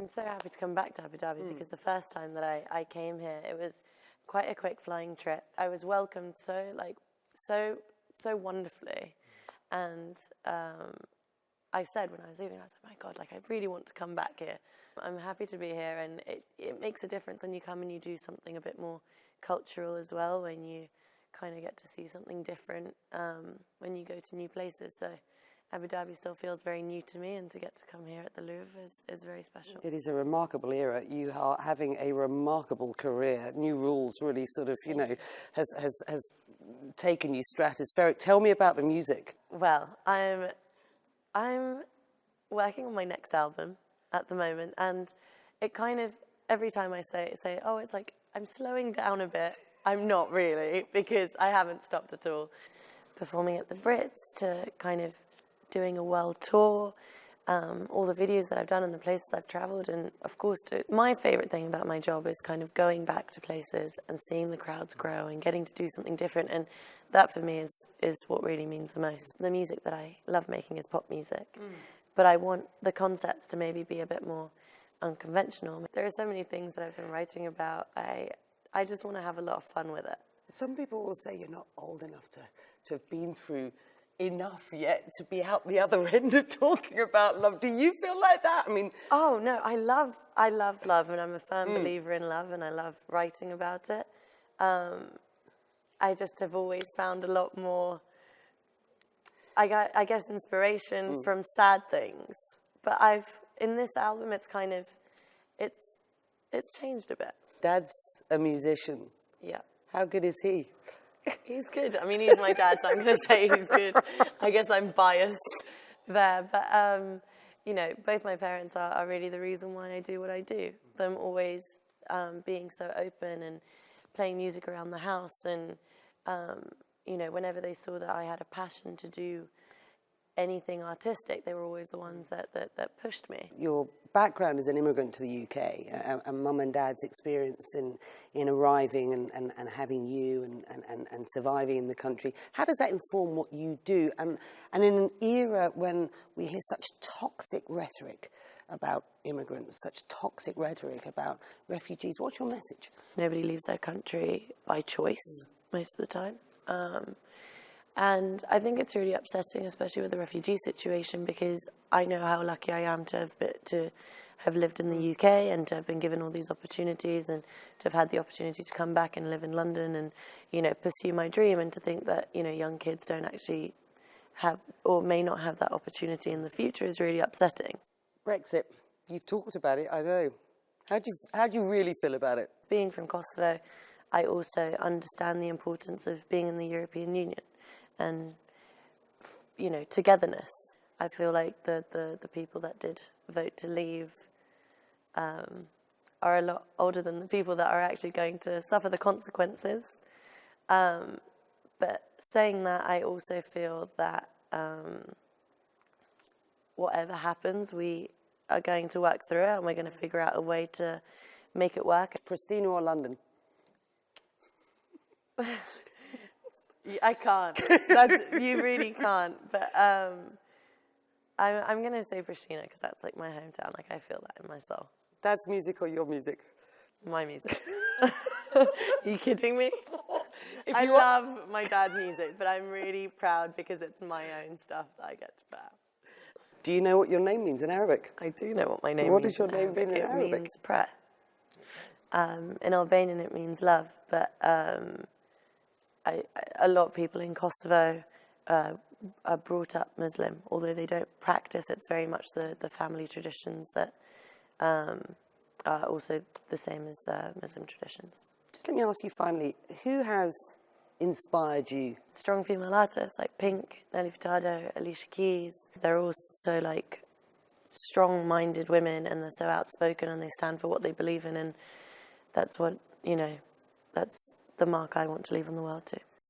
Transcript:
I'm so happy to come back to Abu Dhabi because the first time that I came here, it was quite a quick flying trip. I was welcomed so wonderfully, and I said when I was leaving, I was like, my God, like I really want to come back here. I'm happy to be here, and it makes a difference when you come and you do something a bit more cultural as well, when you kind of get to see something different when you go to new places. So Abu Dhabi still feels very new to me, and to get to come here at the Louvre is very special. It is a remarkable era. You are having a remarkable career. New Rules really sort of, has taken you stratospheric. Tell me about the music. Well, I'm working on my next album at the moment, and it kind of, every time I say, oh, it's like I'm slowing down a bit. I'm not really, because I haven't stopped at all. Performing at the Brits to kind of doing a world tour, all the videos that I've done and the places I've travelled, and of course, my favourite thing about my job is kind of going back to places and seeing the crowds grow and getting to do something different, and that for me is what really means the most. The music that I love making is pop music, but I want the concepts to maybe be a bit more unconventional. There are so many things that I've been writing about. I just want to have a lot of fun with it. Some people will say you're not old enough to have been through enough yet to be out the other end of talking about love. Do you feel like that? I mean... Oh, no, I love love, and I'm a firm believer in love, and I love writing about it. I just have always found a lot more, I guess, inspiration from sad things. But in this album, it's kind of, it's changed a bit. Dad's a musician. Yeah. How good is he? He's good. I mean, he's my dad, so I'm going to say he's good. I guess I'm biased there. But, both my parents are really the reason why I do what I do. Them always being so open and playing music around the house. And, whenever they saw that I had a passion to do anything artistic, they were always the ones that pushed me. Your background as an immigrant to the UK, and mum and dad's experience in arriving and having you and surviving in the country, how does that inform what you do? And in an era when we hear such toxic rhetoric about immigrants, such toxic rhetoric about refugees, what's your message? Nobody leaves their country by choice most of the time. And I think it's really upsetting, especially with the refugee situation, because I know how lucky I am to have lived in the UK and to have been given all these opportunities, and to have had the opportunity to come back and live in London and, pursue my dream, and to think that, young kids don't actually have, or may not have, that opportunity in the future is really upsetting. Brexit, you've talked about it, I know. How do you really feel about it? Being from Kosovo, I also understand the importance of being in the European Union. And, togetherness. I feel like the people that did vote to leave are a lot older than the people that are actually going to suffer the consequences. But saying that, I also feel that whatever happens, we are going to work through it, and we're going to figure out a way to make it work. Prishtina or London? I can't. You really can't. But I'm going to say Prishtina, because that's like my hometown. Like, I feel that in my soul. Dad's music or your music? My music. Are you kidding me? I love my dad's music, but I'm really proud because it's my own stuff that I get to put out. Do you know what your name means in Arabic? I do know what my name means. What does your name mean in Arabic? It means prayer. In Albanian, it means love, but... a lot of people in Kosovo are brought up Muslim, although they don't practice. It's very much the family traditions that are also the same as Muslim traditions. Just let me ask you finally, who has inspired you? Strong female artists like Pink, Nelly Furtado, Alicia Keys. They're all so strong-minded women, and they're so outspoken, and they stand for what they believe in, and that's what, that's the mark I want to leave on the world too.